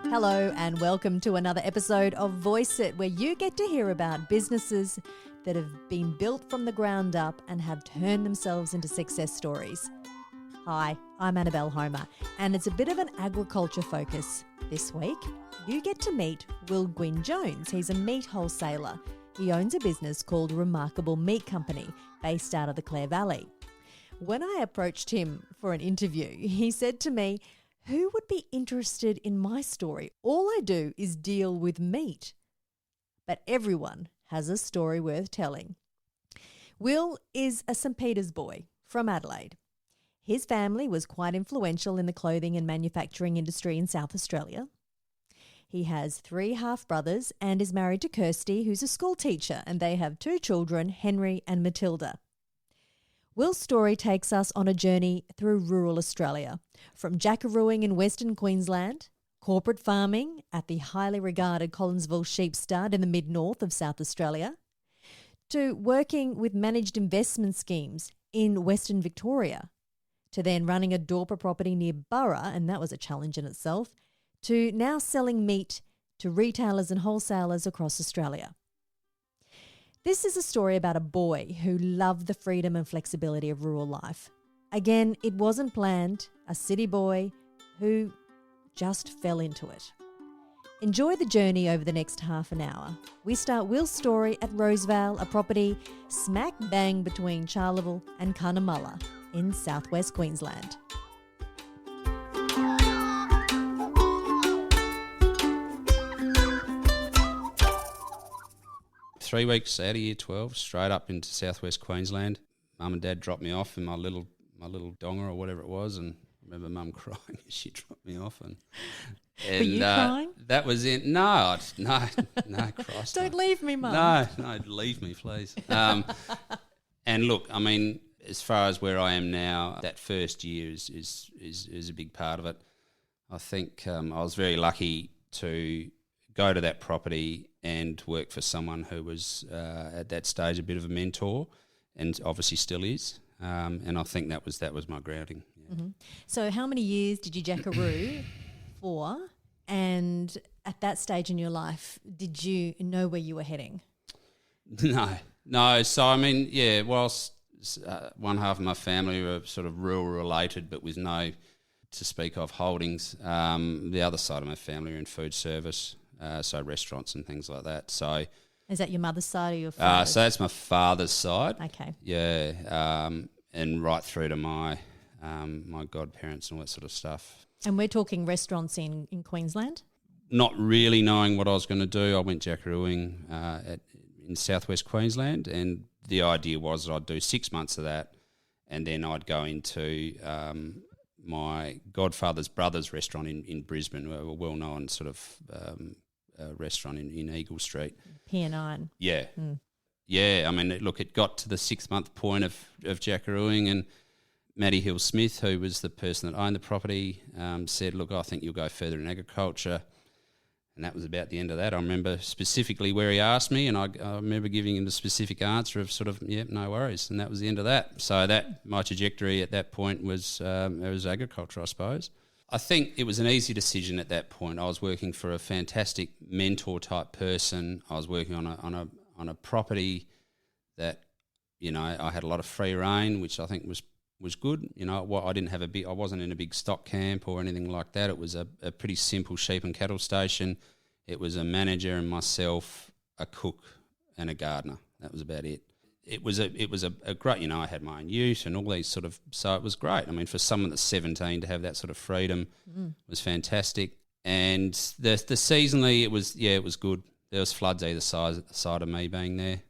Hello and welcome to another episode of Voice It, where you get to hear about businesses that have been built from the ground up and have turned themselves into success stories. Hi, I'm Annabelle Homer, and it's a bit of an agriculture focus. This week, you get to meet Gwynn Jones. He's a meat wholesaler. He owns a business called Remarkable Meat Company, based out of the Clare Valley. When I approached him for an interview, he said to me, "Who would be interested in my story? All I do is deal with meat." But everyone has a story worth telling. Will is a St. Peter's boy from Adelaide. His family was quite influential in the clothing and manufacturing industry in South Australia. He has 3 half-brothers and is married to Kirsty, who's a school teacher, and they have 2 children, Henry and Matilda. Will's story takes us on a journey through rural Australia, from jackarooing in Western Queensland, corporate farming at the highly regarded Collinsville Sheep Stud in the mid-north of South Australia, to working with managed investment schemes in Western Victoria, to then running a Dorper property near Burra, and that was a challenge in itself, to now selling meat to retailers and wholesalers across Australia. This is a story about a boy who loved the freedom and flexibility of rural life. Again, it wasn't planned, a city boy who just fell into it. Enjoy the journey over the next half an hour. We start Will's story at Rosevale, a property smack bang between Charleville and Cunnamulla in southwest Queensland. 3 weeks out of year 12, straight up into southwest Queensland. Mum and Dad dropped me off in my little donger or whatever it was, and I remember Mum crying as she dropped me off. And were you crying? That was it. No, Christ. Don't leave me, Mum. No, leave me, please. And look, I mean, as far as where I am now, that first year is a big part of it. I think I was very lucky to go to that property and work for someone who was at that stage a bit of a mentor, and obviously still is. And I think that was my grounding. Yeah. Mm-hmm. So how many years did you jackaroo for? And at that stage in your life, did you know where you were heading? No. So I mean, yeah. Whilst one half of my family were sort of rural related, but with no to speak of holdings, the other side of my family are in food service. So restaurants and things like that. So is that your mother's side or your father's? So that's my father's side. Okay. Yeah, and right through to my my godparents and all that sort of stuff. And we're talking restaurants in Queensland? Not really knowing what I was going to do, I went jackarooing in southwest Queensland, and the idea was that I'd do 6 months of that, and then I'd go into my godfather's brother's restaurant in Brisbane, a well-known sort of restaurant in Eagle Street. Pier 9. Yeah. Yeah, I mean, look, it got to the 6-month point of jackarooing, and Matty Hill-Smith, who was the person that owned the property, said, "Look, I think you'll go further in agriculture." And that was about the end of that. I remember specifically where he asked me, and I remember giving him the specific answer of sort of, yeah, no worries. And that was the end of that. So my trajectory at that point was agriculture, I suppose. I think it was an easy decision at that point. I was working for a fantastic mentor-type person. I was working on a property that, you know, I had a lot of free reign, which I think was good. You know, I wasn't in a big stock camp or anything like that. It was a pretty simple sheep and cattle station. It was a manager and myself, a cook and a gardener. That was about it. It was a great, you know, I had my own ute and all these sort of, so it was great. I mean, for someone that's 17 to have that sort of freedom was fantastic. And the seasonally, it was good. There was floods either side of me being there.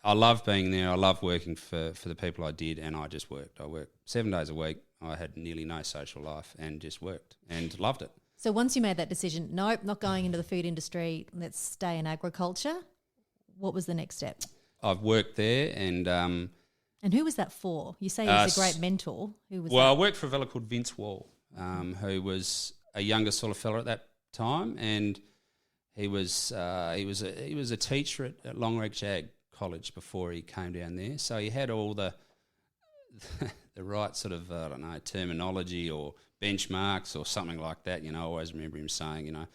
I love being there. I love working for the people I did, and I just worked. I worked 7 days a week. I had nearly no social life and just worked and loved it. So once you made that decision, nope, not going into the food industry, let's stay in agriculture, what was the next step? I've worked there and who was that for? You say he was a great mentor. Who was that? I worked for a fella called Vince Wall, who was a younger sort of fella at that time, and he was a teacher at Longreach Ag College before he came down there. So he had all the right sort of, terminology or benchmarks or something like that. You know, I always remember him saying, you know,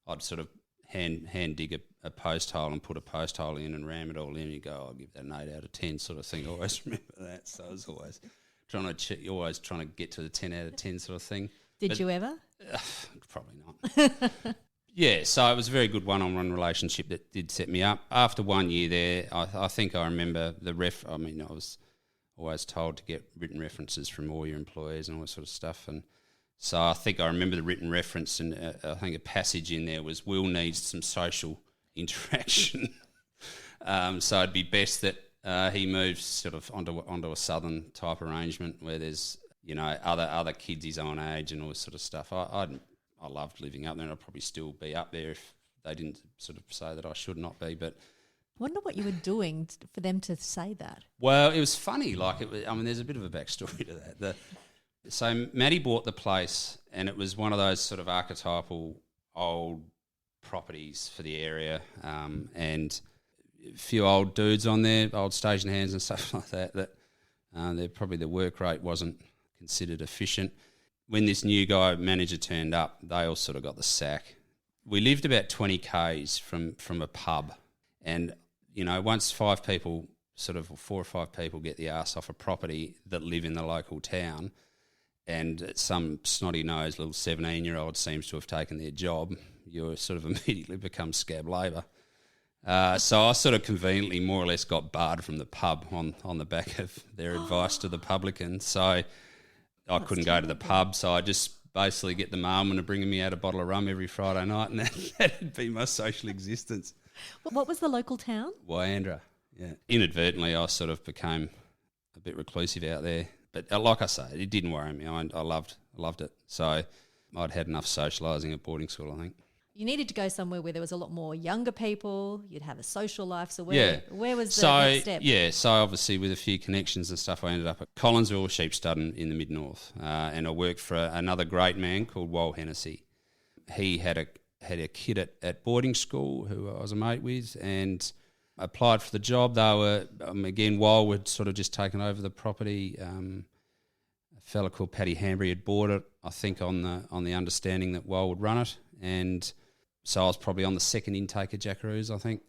I'd sort of hand dig a post hole and put a post hole in and ram it all in. You go, I'll give that an 8 out of 10 sort of thing. I always remember that. So I was always trying to get to the 10 out of 10 sort of thing. Did you ever? Probably not. Yeah, so it was a very good one-on-one relationship that did set me up. After 1 year there, I think I remember I was always told to get written references from all your employees and all that sort of stuff. And so I think I remember the written reference, and I think a passage in there was, Will needs some social interaction. So it'd be best that he moves sort of onto a southern type arrangement where there's, other kids his own age and all this sort of stuff. I loved living up there, and I'd probably still be up there if they didn't sort of say that I should not be. But I wonder what you were doing for them to say that. Well, it was funny. There's a bit of a backstory to that. So Maddie bought the place, and it was one of those sort of archetypal old properties for the area, and a few old dudes on there, old station hands and stuff like that. Probably the work rate wasn't considered efficient. When this new manager turned up, they all sort of got the sack. We lived about 20 k's from a pub, and once 4 or 5 people get the arse off a property that live in the local town, and some snotty-nosed little 17-year-old seems to have taken their job, you sort of immediately become scab labour. So I sort of conveniently more or less got barred from the pub on the back of their advice to the publican. So I couldn't go to the pub, so I just basically get the mailman to bring me out a bottle of rum every Friday night, and that'd be my social existence. What was the local town? Wyandra, yeah. Inadvertently, I sort of became a bit reclusive out there. But like I say, it didn't worry me. I loved it. So I'd had enough socialising at boarding school, I think. You needed to go somewhere where there was a lot more younger people. You'd have a social life. So where was the next step? Yeah, so obviously with a few connections and stuff, I ended up at Collinsville Sheep Stud in the mid-north, and I worked for another great man called Wal Hennessy. He had a kid at boarding school who I was a mate with, and applied for the job. They were again, Wal had sort of just taken over the property. A fella called Paddy Hanbury had bought it, I think, on the understanding that Wal would run it, and so I was probably on the second intake of jackaroos, I think.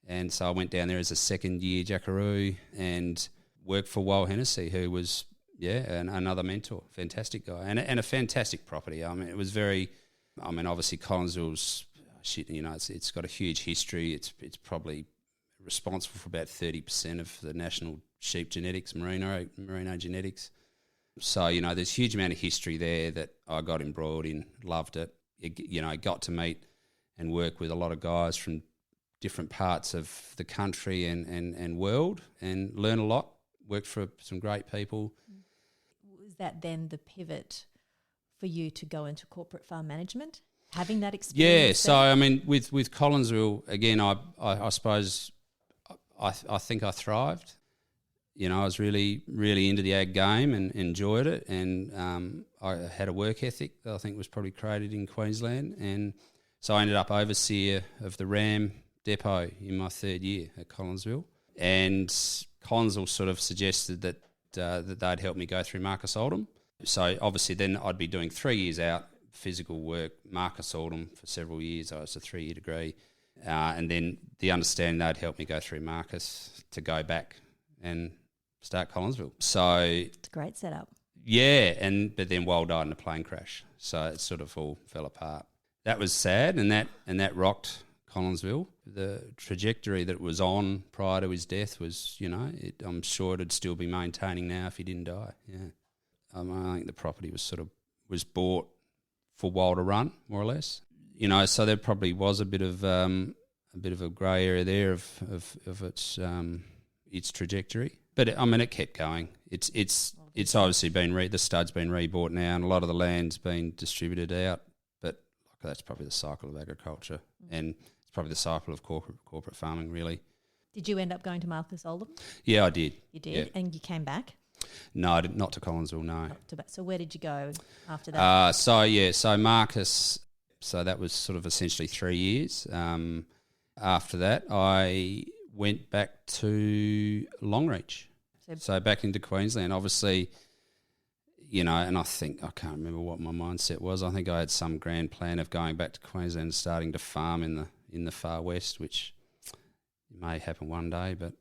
And so I went down there as a second-year jackaroo and worked for Wal Hennessy, who was, another mentor, fantastic guy, and a fantastic property. I mean, it was obviously Collinsville's, it's got a huge history. It's probably responsible for about 30% of the national sheep genetics, merino genetics. So, there's a huge amount of history there that I got embroiled in, loved it. Got to meet and work with a lot of guys from different parts of the country and world, and learn a lot, worked for some great people. Was that then the pivot for you to go into corporate farm management, having that experience? Yeah, so, with Collinsville, again, I suppose I think I thrived. I was really, really into the ag game and enjoyed it, and I had a work ethic that I think was probably created in Queensland, and so I ended up overseer of the ram depot in my third year at Collinsville, and Collinsville sort of suggested that they'd help me go through Marcus Oldham. So obviously then I'd be doing 3 years out, physical work, Marcus Oldham for several years. I was a 3-year degree, and then the understanding they'd help me go through Marcus to go back and start Collinsville. So it's a great setup. Yeah, but then Wal died in a plane crash, so it sort of all fell apart. That was sad, and that rocked Collinsville. The trajectory that it was on prior to his death was, I'm sure it'd still be maintaining now if he didn't die. Yeah, I think the property was bought for Wal to run, more or less. So there probably was a bit of a grey area there of its trajectory. But it kept going. It's obviously the stud's been rebought now, and a lot of the land's been distributed out. But that's probably the cycle of agriculture, and it's probably the cycle of corporate farming, really. Did you end up going to Marcus Oldham? Yeah, I did. You did, yeah. And you came back? No, I did, not to Collinsville. No. So where did you go after that? So Marcus. So that was sort of essentially 3 years. After that, I went back to Longreach. So back into Queensland. Obviously, you know, and I can't remember what my mindset was. I think I had some grand plan of going back to Queensland and starting to farm in the far west, which may happen one day, but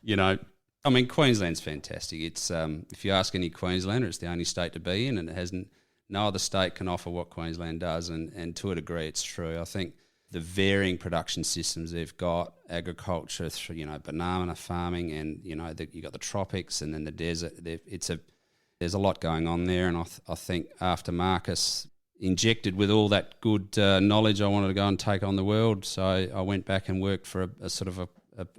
you know, I mean, Queensland's fantastic. It's if you ask any Queenslander, it's the only state to be in, and it hasn't. No other state can offer what Queensland does, and to a degree, it's true. I think the varying production systems they've got, agriculture, you know, banana farming, and you know, you got the tropics, and then the desert. There's a lot going on there, and I think after Marcus injected with all that good knowledge, I wanted to go and take on the world. So I went back and worked for a sort of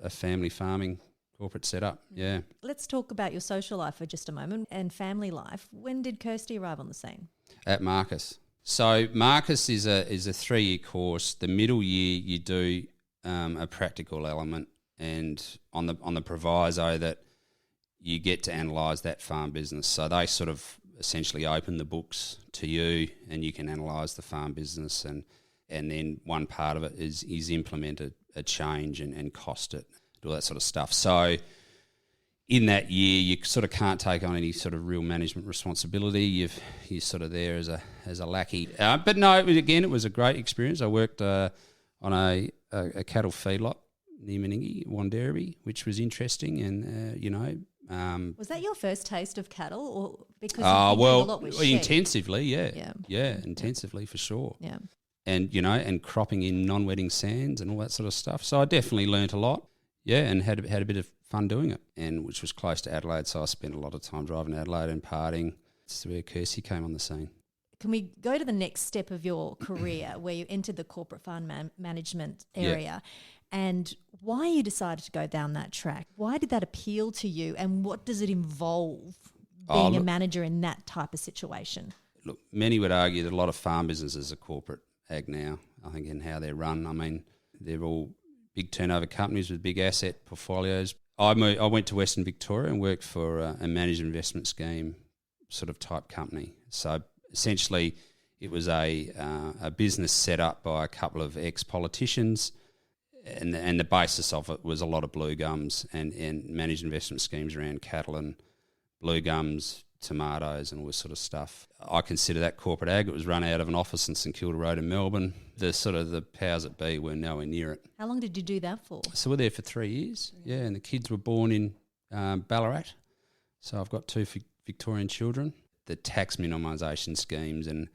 a family farming corporate setup. Yeah. Let's talk about your social life for just a moment and family life. When did Kirsty arrive on the scene? At Marcus. So Marcus is a 3-year course. The middle year you do a practical element, and on the proviso that you get to analyse that farm business. So they sort of essentially open the books to you, and you can analyse the farm business, and then one part of it is implement a change and cost it, do all that sort of stuff. So in that year, you sort of can't take on any sort of real management responsibility. You're sort of there as a lackey. But no, it was a great experience. I worked on a cattle feedlot near Meningie, Wanderribee, which was interesting, and you know. Was that your first taste of cattle, or because you've been doing a lot with sheep? Intensively, yeah, intensively for sure. Yeah, and you know, and cropping in non-wetting sands and all that sort of stuff. So I definitely learnt a lot. Yeah, and had a bit of fun doing it, and which was close to Adelaide, so I spent a lot of time driving to Adelaide and partying. That's where Kirsty came on the scene. Can we go to the next step of your career where you entered the corporate farm management area, and why you decided to go down that track? Why did that appeal to you, and what does it involve being a manager in that type of situation? Look, many would argue that a lot of farm businesses are corporate ag now, I think, in how they're run. I mean, they're all big turnover companies with big asset portfolios. I went to Western Victoria and worked for a managed investment scheme sort of type company. So essentially it was a business set up by a couple of ex-politicians, and the basis of it was a lot of blue gums and managed investment schemes around cattle and blue gums, tomatoes and all this sort of stuff. I consider that corporate ag. It was run out of an office in St Kilda Road in Melbourne. The powers that be were nowhere near it. How long did you do that for? So we're there for 3 years, and the kids were born in Ballarat. So I've got 2 Victorian children. The tax minimisation schemes and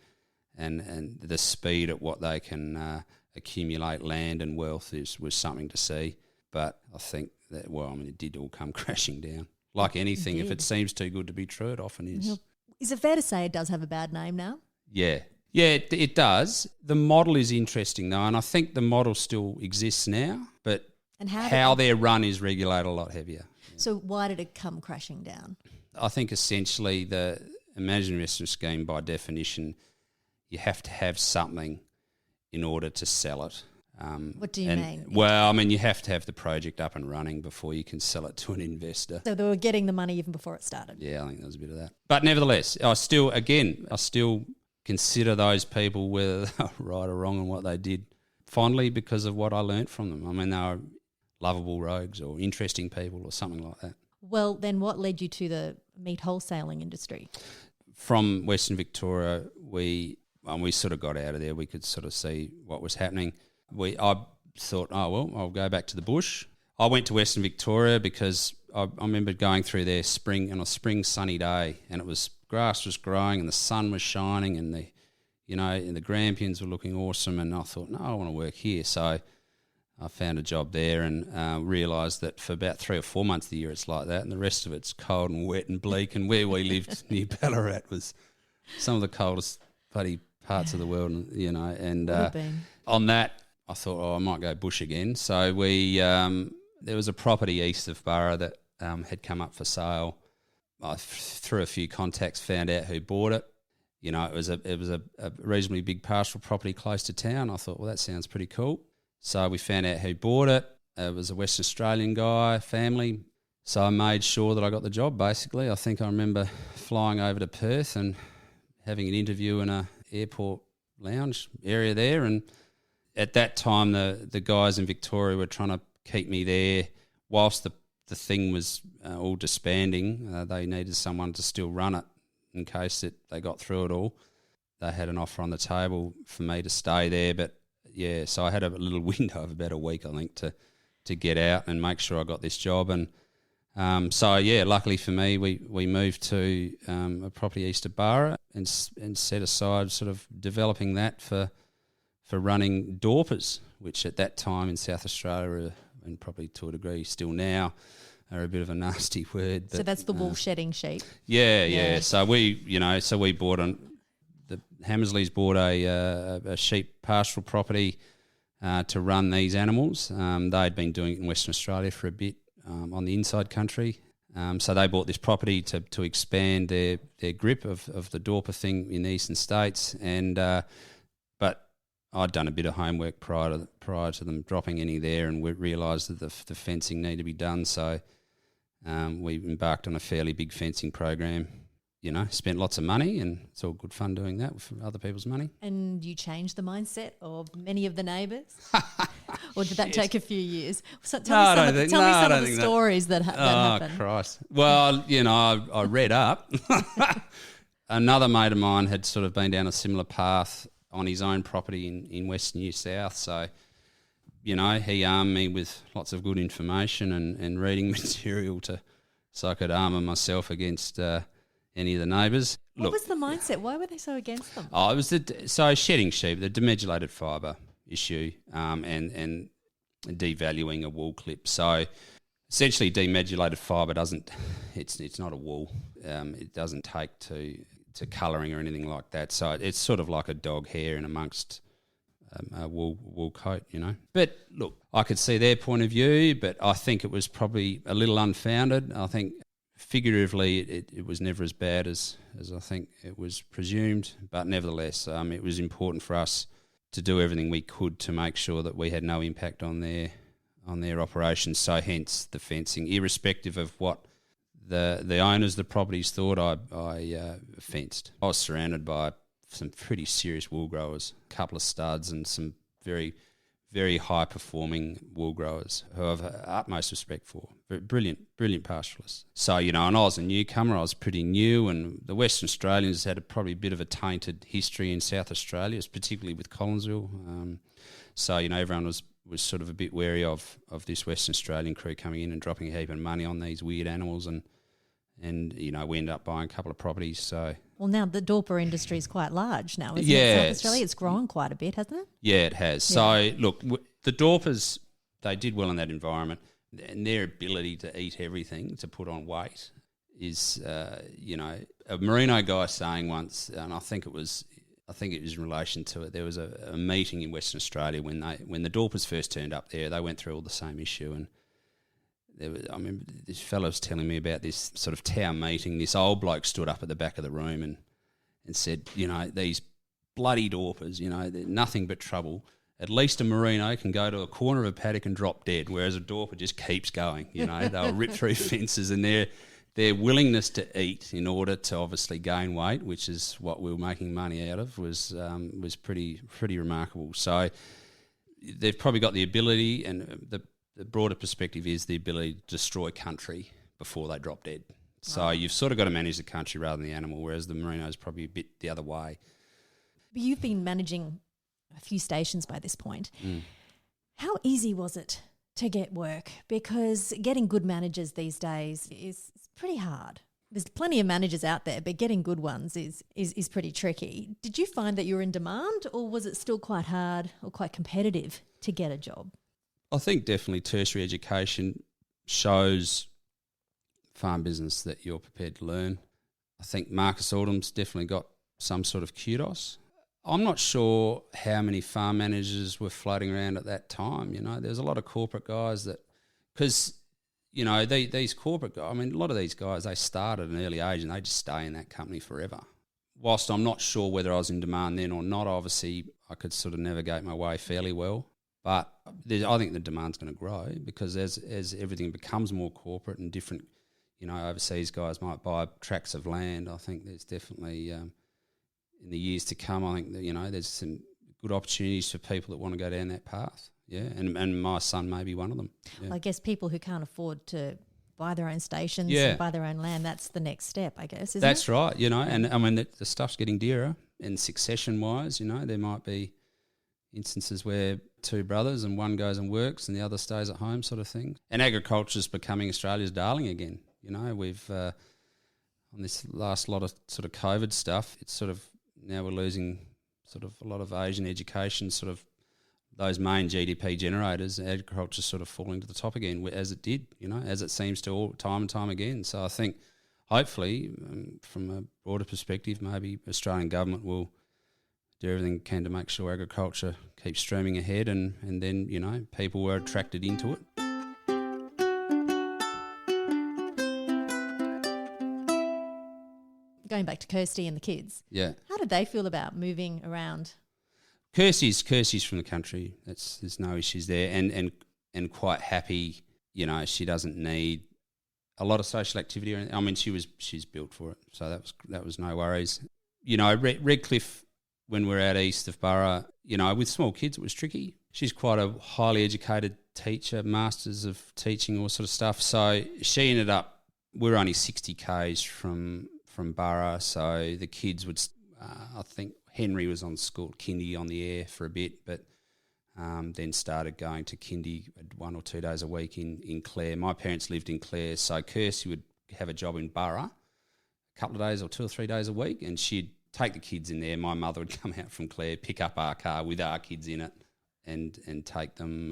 the speed at what they can accumulate land and wealth was something to see. But I think that, it did all come crashing down. Like anything, if it seems too good to be true, it often is. Is it fair to say it does have a bad name now? Yeah, it does. The model is interesting though, and I think the model still exists now, but how they're run is regulated a lot heavier. So why did it come crashing down? I think essentially the managed investment scheme, by definition, you have to have something in order to sell it. What do you mean? Well, you have to have the project up and running before you can sell it to an investor. So they were getting the money even before it started? Yeah, I think there was a bit of that. But nevertheless, I still consider those people, whether they were right or wrong in what they did, fondly because of what I learnt from them. They were lovable rogues or interesting people or something like that. Well, then what led you to the meat wholesaling industry? From Western Victoria, we sort of got out of there. We could sort of see what was happening. I thought, I'll go back to the bush. I went to Western Victoria because I remember going through there on a spring sunny day, and grass was growing and the sun was shining, and the grampians were looking awesome, and I thought, no, I want to work here. So I found a job there and realised that for about 3 or 4 months of the year it's like that, and the rest of it's cold and wet and bleak, and where we lived near Ballarat was some of the coldest bloody parts of the world, and on that I thought, I might go bush again. So there was a property east of Burra that had come up for sale. I through a few contacts found out who bought it. It was a reasonably big pastoral property close to town. I thought, that sounds pretty cool. So we found out who bought it. It was a Western Australian family. So I made sure that I got the job, basically. I think I remember flying over to Perth and having an interview in a airport lounge area there, and at that time the guys in Victoria were trying to keep me there whilst the thing was all disbanding. They needed someone to still run it in case that they got through it all. They had an offer on the table for me to stay there, but yeah, so I had a little window of about a week, I think, to get out and make sure I got this job. And so yeah, luckily for me, we moved to a property east of Burra and set aside sort of developing that for running Dorpers, which at that time in South Australia, and probably to a degree still now, are a bit of a nasty word. But, so that's the wool shedding sheep. Yeah. So we bought the Hammersleys bought a sheep pastoral property to run these animals. They'd been doing it in Western Australia for a bit on the inside country. So they bought this property to expand their grip of the Dorper thing in the eastern states. And but I'd done a bit of homework prior to them dropping any there, and we realised that the fencing needed to be done. So we embarked on a fairly big fencing program. Spent lots of money, and it's all good fun doing that with other people's money. And you changed the mindset of many of the neighbours? Or did that take a few years? So tell me some of the stories that happened. Oh, Christ. Well, I read up. Another mate of mine had sort of been down a similar path on his own property in Western New South. So, he armed me with lots of good information and reading material so I could armour myself against any of the neighbours. What was the mindset? Why were they so against them? Oh, it was shedding sheep, the demodulated fibre issue, and devaluing a wool clip. So essentially, demodulated fibre it's not a wool. It doesn't take to colouring or anything like that. So it's sort of like a dog hair in amongst a wool coat, But look, I could see their point of view, but I think it was probably a little unfounded. I think figuratively, it was never as bad as I think it was presumed, but nevertheless, it was important for us to do everything we could to make sure that we had no impact on their operations. So hence the fencing, irrespective of what the owners of the properties thought. I fenced. I was surrounded by some pretty serious wool growers, a couple of studs, and some very, very high performing wool growers who I have utmost respect for. Brilliant pastoralists. So, and I was a newcomer, I was pretty new, and the Western Australians had probably a bit of a tainted history in South Australia, particularly with Collinsville. So, everyone was sort of a bit wary of this Western Australian crew coming in and dropping a heap of money on these weird animals, and we ended up buying a couple of properties. So, well, now the Dorper industry is quite large now, isn't it? South Australia, it's grown quite a bit, hasn't it? Yeah, it has. Yeah. So, look, the Dorpers, they did well in that environment, and their ability to eat everything, to put on weight, is, a merino guy saying once, and I think it was in relation to it. There was a meeting in Western Australia when the Dorpers first turned up there. They went through all the same issue, and I remember this fellow was telling me about this sort of town meeting. This old bloke stood up at the back of the room and said, these bloody Dorpers, they're nothing but trouble. At least a merino can go to a corner of a paddock and drop dead, whereas a Dorper just keeps going. They'll rip through fences, and their willingness to eat in order to obviously gain weight, which is what we were making money out of, was pretty remarkable. So they've probably got the ability, and the broader perspective is the ability to destroy country before they drop dead. So you've sort of got to manage the country rather than the animal, whereas the merino is probably a bit the other way. But you've been managing a few stations by this point. How easy was it to get work? Because getting good managers these days is pretty hard. There's plenty of managers out there, but getting good ones is pretty tricky. Did you find that you were in demand, or was it still quite hard or quite competitive to get a job? I think definitely tertiary education shows farm business that you're prepared to learn. I think Marcus Oldham's definitely got some sort of kudos. I'm not sure how many farm managers were floating around at that time. There's a lot of corporate guys because these corporate guys, a lot of these guys, they start at an early age and they just stay in that company forever. Whilst I'm not sure whether I was in demand then or not, obviously I could sort of navigate my way fairly well. But I think the demand's going to grow because as everything becomes more corporate and different, overseas guys might buy tracts of land. I think there's definitely in the years to come, I think that, there's some good opportunities for people that want to go down that path. Yeah, and my son may be one of them. Yeah. Well, I guess people who can't afford to buy their own stations Yeah. and buy their own land, that's the next step, I guess, isn't That's it? right, you know, and I mean the stuff's getting dearer, and succession-wise, you know, there might be instances where two brothers and one goes and works and the other stays at home sort of thing. And agriculture's becoming Australia's darling again. You know, we've, on this last lot of sort of COVID stuff, it's sort of, now we're losing sort of a lot of Asian education, sort of those main GDP generators. Agriculture's sort of falling to the top again, as it did, you know, as it seems to all time and time again. So I think hopefully from a broader perspective, maybe Australian government will do everything it can to make sure agriculture keeps streaming ahead, and then, you know, people were attracted into it. Going back to Kirsty and the kids, Yeah. how did they feel about moving around? Kirsty's from the country. There's no issues there, and quite happy. You know, she doesn't need a lot of social activity or anything. I mean, she's built for it, so that was no worries. You know, Redcliffe, when we're out east of Burra, you know, with small kids, it was tricky. She's quite a highly educated teacher, masters of teaching, all sort of stuff. So she ended up, we're only 60 k's from Burra, so the kids would, I think Henry was on school, kindy on the air for a bit, but then started going to kindy 1 or 2 days a week in Clare. My parents lived in Clare, so Kirsty would have a job in Burra a couple of days or 2 or 3 days a week, and she'd take the kids in there. My mother would come out from Clare, pick up our car with our kids in it, and take them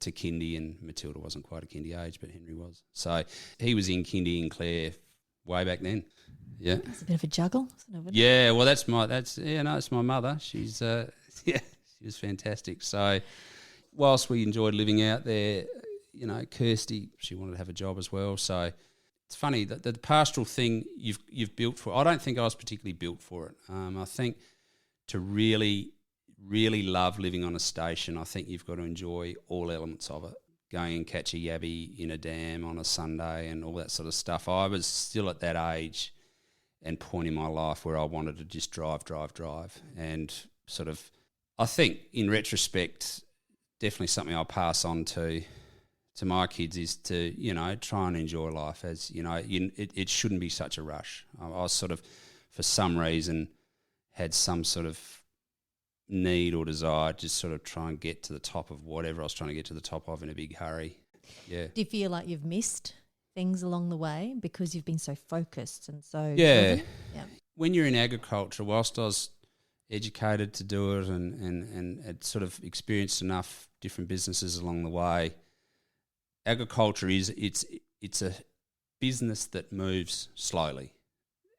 to kindy. And Matilda wasn't quite a kindy age, but Henry was. So he was in kindy in Clare way back then. Yeah, It's a bit of a juggle, isn't it? yeah. Well, it's my mother. She's she was fantastic. So whilst we enjoyed living out there, you know, Kirsty, she wanted to have a job as well. So it's funny that the pastoral thing you've built for. I don't think I was particularly built for it. I think to really love living on a station, I think you've got to enjoy all elements of it. Going and catch a yabby in a dam on a Sunday and all that sort of stuff. I was still at that age and point in my life where I wanted to just drive. And sort of, I think in retrospect, definitely something I'll pass on to my kids is to, you know, try and enjoy life. As, you know, it shouldn't be such a rush. I was sort of, for some reason, had some sort of need or desire to just sort of try and get to the top of whatever I was trying to get to the top of in a big hurry. Yeah. Do you feel like you've missed things along the way because you've been so focused and so Yeah. driven? Yeah. When you're in agriculture, whilst I was educated to do it and had sort of experienced enough different businesses along the way, agriculture it's a business that moves slowly.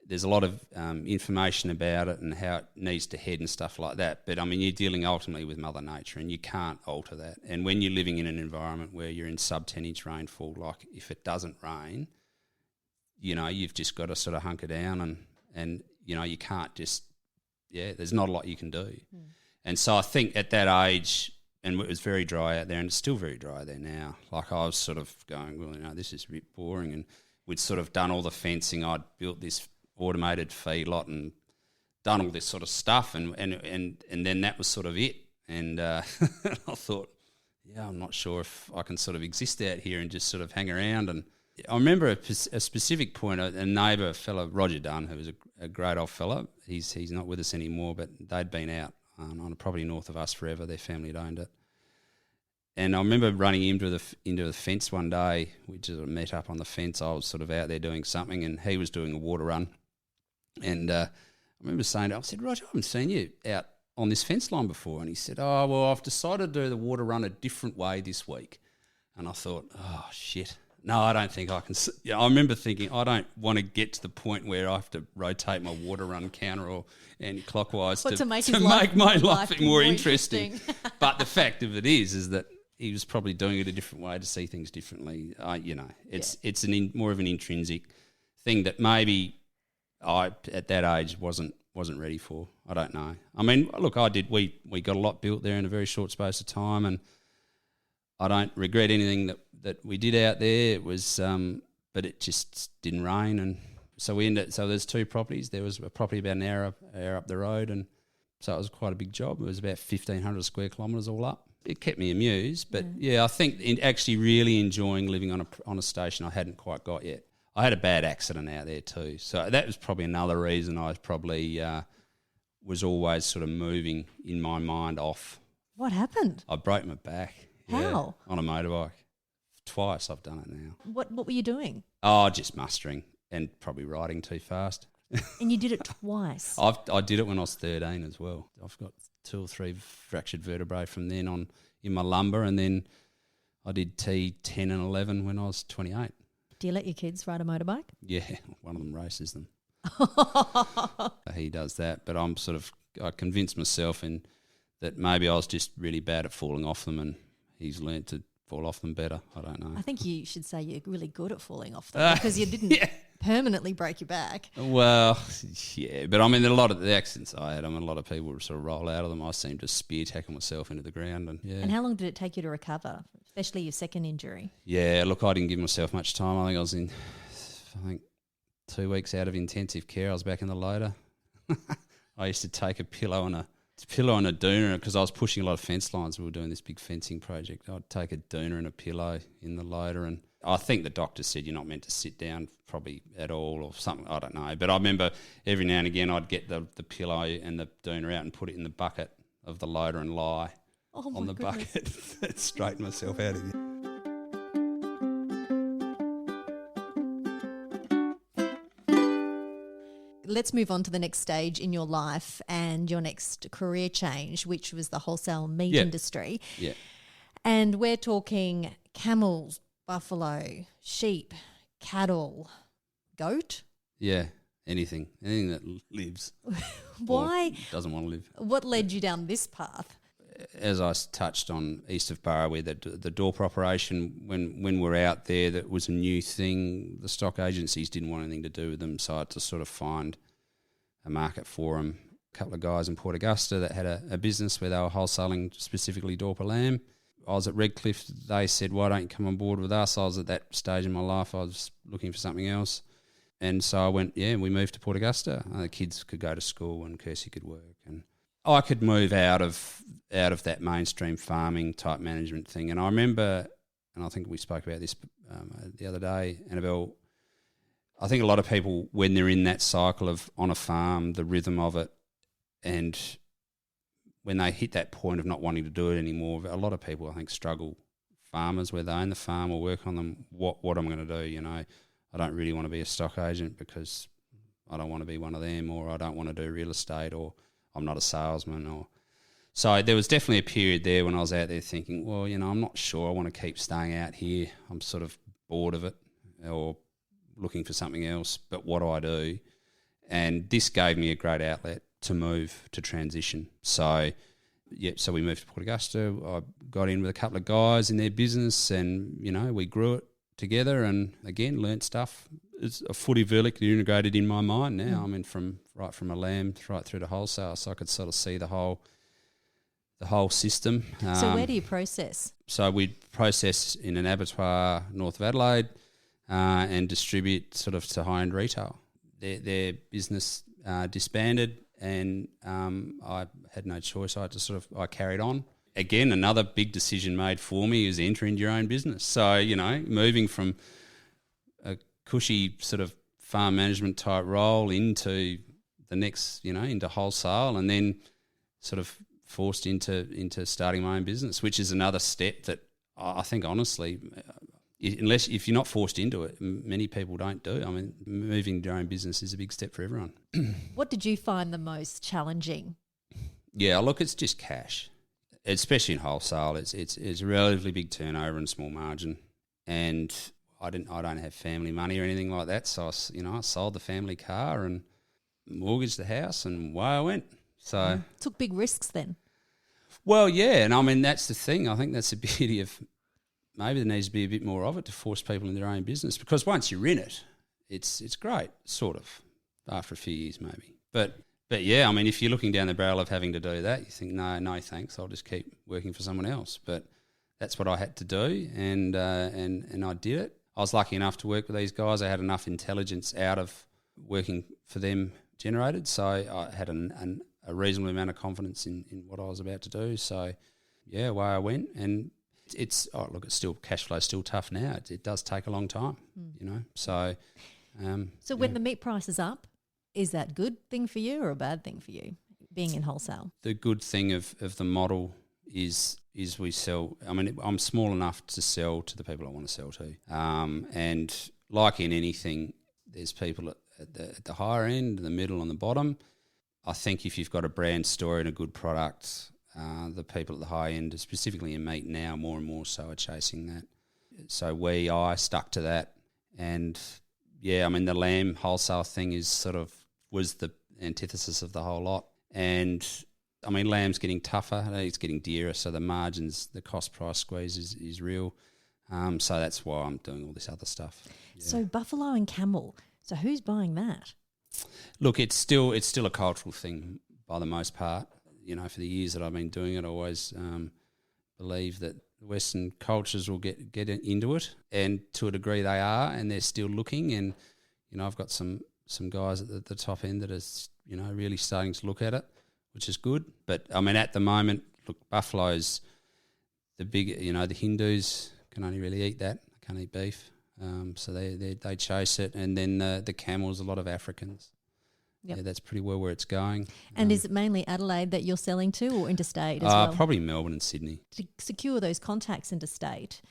There's a lot of information about it and how it needs to head and stuff like that. But, I mean, you're dealing ultimately with Mother Nature and you can't alter that. And when you're living in an environment where you're in sub-10-inch rainfall, like if it doesn't rain, you know, you've just got to sort of hunker down and you know, you can't just, there's not a lot you can do. Mm. And so I think at that age, and it was very dry out there and it's still very dry there now, like I was sort of going, well, you know, this is a bit boring. And we'd sort of done all the fencing. I'd built this automated feedlot and done all this sort of stuff and then that was sort of it. And I thought, I'm not sure if I can sort of exist out here and just sort of hang around. And I remember a specific point, a neighbour, a fellow, Roger Dunn, who was a great old fellow. He's not with us anymore, but they'd been out on a property north of us forever. Their family had owned it. And I remember running into the fence one day. We just met up on the fence. I was sort of out there doing something and he was doing a water run. And I remember saying to him, I said, Roger, I haven't seen you out on this fence line before. And he said, oh, well, I've decided to do the water run a different way this week. And I thought, oh, shit. No, I don't think I can. I remember thinking, I don't want to get to the point where I have to rotate my water run counter or anti-clockwise to make my life more interesting. But the fact of it is that he was probably doing it a different way to see things differently. You know, it's more of an intrinsic thing that maybe I at that age wasn't ready for. I don't know. I mean, look, I did. We got a lot built there in a very short space of time, and I don't regret anything that we did out there. It was, but it just didn't rain, and so we ended. So there's two properties. There was a property about an hour up the road, and so it was quite a big job. It was about 1,500 square kilometres all up. it kept me amused. But yeah, I think actually really enjoying living on a station I hadn't quite got yet. I had a bad accident out there too, so that was probably another reason I probably was always sort of moving in my mind off. What happened? I broke my back. How? On a motorbike. Twice I've done it now. What were you doing? Oh, just mustering and probably riding too fast. And you did it twice? I did it when I was 13 as well. I've got 2 or 3 fractured vertebrae from then on in my lumbar, and then I did T10 and 11 when I was 28. Do you let your kids ride a motorbike? Yeah, one of them races them. He does that, but I convinced myself that maybe I was just really bad at falling off them, and he's learnt to fall off them better. I don't know. I think you should say you're really good at falling off them because you didn't permanently break your back. Well, yeah, but I mean, a lot of the accidents I had, a lot of people would sort of roll out of them. I seemed to spear tackle myself into the ground. And how long did it take you to recover, especially your second injury? Yeah, look, I didn't give myself much time. I think I was 2 weeks out of intensive care. I was back in the loader. I used to take a pillow and a doona because I was pushing a lot of fence lines. We were doing this big fencing project. I'd take a doona and a pillow in the loader, and I think the doctor said you're not meant to sit down probably at all or something. I don't know. But I remember every now and again I'd get the pillow and the doona out and put it in the bucket of the loader and lie on the bucket. Straighten myself out of it. Let's move on to the next stage in your life and your next career change, which was the wholesale meat industry. Yeah. And we're talking camels, buffalo, sheep, cattle, goat. Yeah, anything that lives. Why? Doesn't want to live. What led you down this path? As I touched on east of Burra, where the Dorper operation, when we're out there, that was a new thing. The stock agencies didn't want anything to do with them, so I had to sort of find a market for them. A couple of guys in Port Augusta that had a business where they were wholesaling specifically Dorper lamb. I was at Redcliffe. They said, why don't you come on board with us? I was at that stage in my life. I was looking for something else. And so I went, we moved to Port Augusta. The kids could go to school and Kirsty could work. And I could move out of that mainstream farming type management thing. And I remember, and I think we spoke about this the other day, Annabelle, I think a lot of people, when they're in that cycle of on a farm, the rhythm of it, and when they hit that point of not wanting to do it anymore, a lot of people, I think, struggle. Farmers, where they own the farm or work on them, what am I going to do? I don't really want to be a stock agent because I don't want to be one of them, or I don't want to do real estate, or I'm not a salesman. So there was definitely a period there when I was out there thinking, well, I'm not sure I want to keep staying out here. I'm sort of bored of it or looking for something else, but what do I do? And this gave me a great outlet to move, to transition. So we moved to Port Augusta. I got in with a couple of guys in their business and, we grew it together and, again, learnt stuff. It's a fully vertically integrated in my mind now. I mean, from a lamb right through to wholesale, so I could sort of see the whole system. So where do you process? So we process in an abattoir north of Adelaide and distribute sort of to high-end retail. Their business disbanded and I had no choice. I carried on. Again, another big decision made for me is entering your own business. So, moving from a cushy sort of farm management type role into the next, into wholesale, and then sort of forced into starting my own business, which is another step that I think, honestly, if you're not forced into it, many people don't do. I mean, moving your own business is a big step for everyone. What did you find the most challenging? Yeah, look, it's just cash, especially in wholesale. It's a relatively big turnover and small margin, and I don't have family money or anything like that. So I sold the family car and mortgaged the house, and away I went. So took big risks then. Well, yeah, and I mean that's the thing. I think that's the beauty of. Maybe there needs to be a bit more of it to force people in their own business, because once you're in it, it's great, sort of, after a few years maybe. But yeah, I mean, if you're looking down the barrel of having to do that, you think, no thanks, I'll just keep working for someone else. But that's what I had to do, and I did it. I was lucky enough to work with these guys. I had enough intelligence out of working for them generated, so I had a reasonable amount of confidence in what I was about to do. So away I went. And it's still cash flow is still tough now. It does take a long time, you know. So, so when the meat price is up, is that a good thing for you or a bad thing for you, being in wholesale? The good thing of the model is we sell. I mean, I'm small enough to sell to the people I want to sell to. And like in anything, there's people at the higher end, the middle, and the bottom. I think if you've got a brand story and a good product, the people at the high end, specifically in meat now, more and more so are chasing that. So I stuck to that. And, yeah, I mean, the lamb wholesale thing was the antithesis of the whole lot. And, I mean, lamb's getting tougher. It's getting dearer, so the margins, the cost price squeeze is real. So that's why I'm doing all this other stuff. Yeah. So buffalo and camel, so who's buying that? Look, it's still a cultural thing by the most part. You know, for the years that I've been doing it, I always believe that Western cultures will get into it, and to a degree they are, and they're still looking. And you know, I've got some guys at the top end that are, you know, really starting to look at it, which is good. But I mean, at the moment, look, buffalo's the big. You know, the Hindus can only really eat that; they can't eat beef, so they chase it. And then the camels, a lot of Africans. Yep. Yeah, that's pretty well where it's going. And is it mainly Adelaide that you're selling to, or interstate as well? Probably Melbourne and Sydney. To secure those contacts interstate,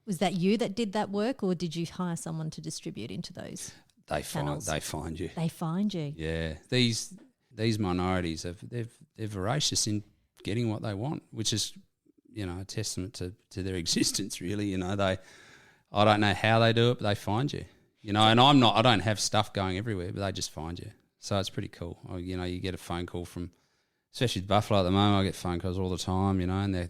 was that you that did that work, or did you hire someone to distribute into those channels? They find you. They find you. Yeah, these minorities they're voracious in getting what they want, which is, you know, a testament to their existence. Really, you know, I don't know how they do it, but they find you. You know, and I don't have stuff going everywhere, but they just find you. So it's pretty cool. You know, you get a phone call from, especially with buffalo at the moment, I get phone calls all the time, you know, and they're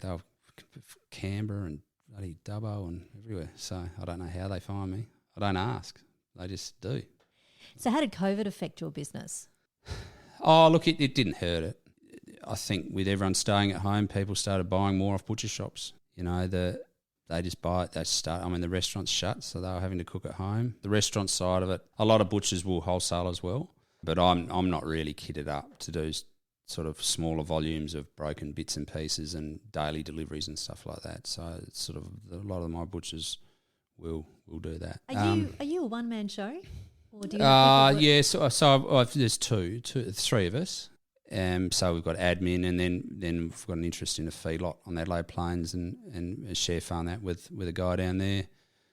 Canberra and bloody Dubbo and everywhere. So I don't know how they find me. I don't ask. They just do. So how did COVID affect your business? Oh, look, it didn't hurt it. I think with everyone staying at home, people started buying more off butcher shops. You know, they just buy it. The restaurants shut, so they were having to cook at home. The restaurant side of it, a lot of butchers will wholesale as well. But I'm not really kitted up to do sort of smaller volumes of broken bits and pieces and daily deliveries and stuff like that. So it's sort of a lot of my butchers will do that. Are you a one man show? Or do you yeah. So there's three of us. So we've got admin, and then we've got an interest in a feedlot on the Adelaide Plains and share farm that with a guy down there.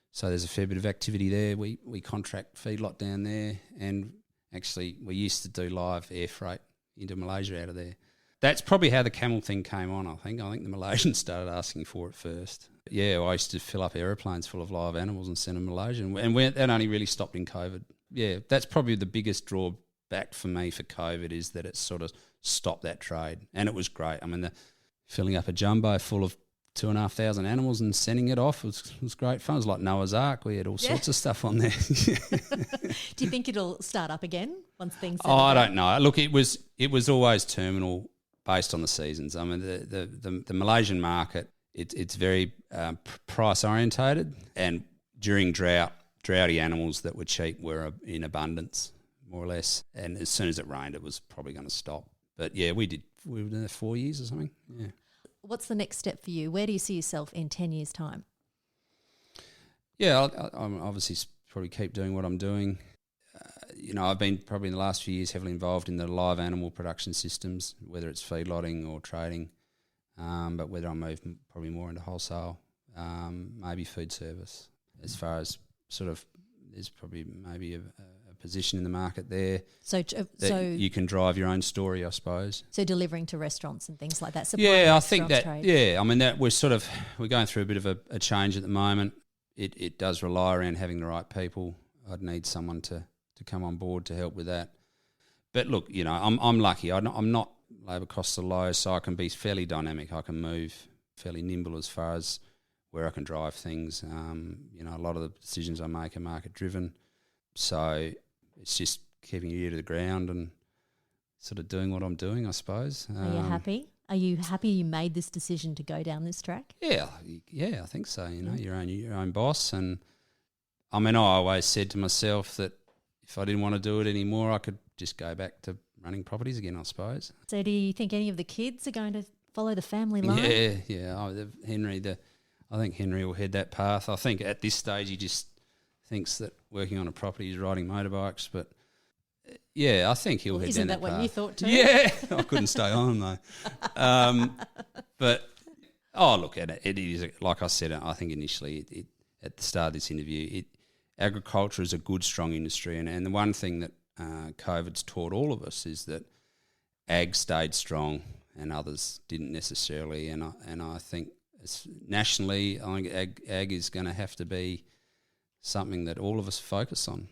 So there's a fair bit of activity there. We contract feedlot down there, and actually, we used to do live air freight into Malaysia out of there. That's probably how the camel thing came on, I think. I think the Malaysians started asking for it first. Yeah, I used to fill up aeroplanes full of live animals and send them to Malaysia. And that only really stopped in COVID. Yeah, that's probably the biggest drawback for me for COVID, is that it sort of stopped that trade. And it was great. I mean, filling up a jumbo full of 2,500 animals and sending it off was great fun. It was like Noah's Ark. We had all sorts of stuff on there. Do you think it'll start up again once things settle I down? don't know. Look, it was always terminal based on the seasons. I mean, the Malaysian market, it's very price orientated, and during droughty animals that were cheap were in abundance, more or less. And as soon as it rained, it was probably going to stop. But yeah, we were there 4 years or something. Yeah. What's the next step for you? Where do you see yourself in 10 years' time? Yeah, I'm obviously probably keep doing what I'm doing. You know, I've been probably in the last few years heavily involved in the live animal production systems, whether it's feedlotting or trading, but whether I'll move probably more into wholesale, maybe food service. As far as sort of, there's probably maybe a position in the market there. So you can drive your own story, I suppose. So delivering to restaurants and things like that. Yeah, I think that. Trade. Yeah, I mean that we're going through a bit of a change at the moment. It does rely around having the right people. I'd need someone to come on board to help with that. But look, you know, I'm lucky. I'm not labour costs are low, so I can be fairly dynamic. I can move fairly nimble as far as where I can drive things. You know, a lot of the decisions I make are market driven, so it's just keeping your ear to the ground and sort of doing what I'm doing, I suppose. Are you happy? Are you happy you made this decision to go down this track? Yeah, I think so. You know, your own boss, and I mean, I always said to myself that if I didn't want to do it anymore, I could just go back to running properties again, I suppose. So do you think any of the kids are going to follow the family line. Yeah. I think Henry will head that path. I think at this stage he just thinks that working on a property is riding motorbikes, but yeah, I think he'll head down that path. Isn't that what you thought too? Yeah, I couldn't stay on though. But look, it is like I said. I think initially, at the start of this interview, agriculture is a good, strong industry, and the one thing that COVID's taught all of us is that ag stayed strong and others didn't necessarily. And I think nationally, I think ag is going to have to be something that all of us focus on.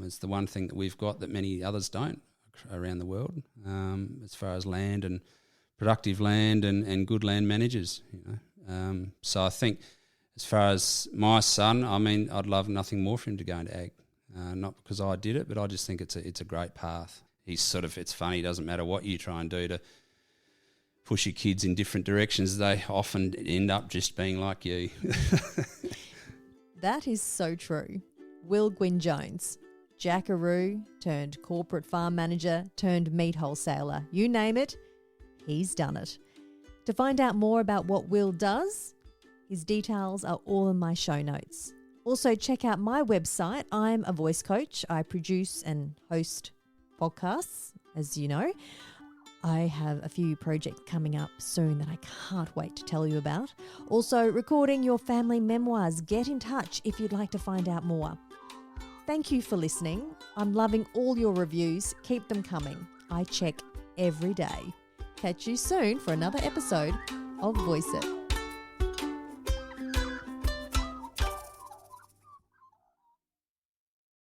It's the one thing that we've got that many others don't around the world, as far as land and productive land and good land managers. So I think as far as my son, I mean, I'd love nothing more for him to go into ag, not because I did it, but I just think it's a great path. It's funny, it doesn't matter what you try and do to push your kids in different directions, they often end up just being like you. That is so true. Gwynn Jones, jackaroo turned corporate farm manager turned meat wholesaler. You name it, he's done it. To find out more about what Will does, his details are all in my show notes. Also, check out my website. I'm a voice coach. I produce and host podcasts, as you know. I have a few projects coming up soon that I can't wait to tell you about. Also, recording your family memoirs. Get in touch if you'd like to find out more. Thank you for listening. I'm loving all your reviews. Keep them coming. I check every day. Catch you soon for another episode of Voice It.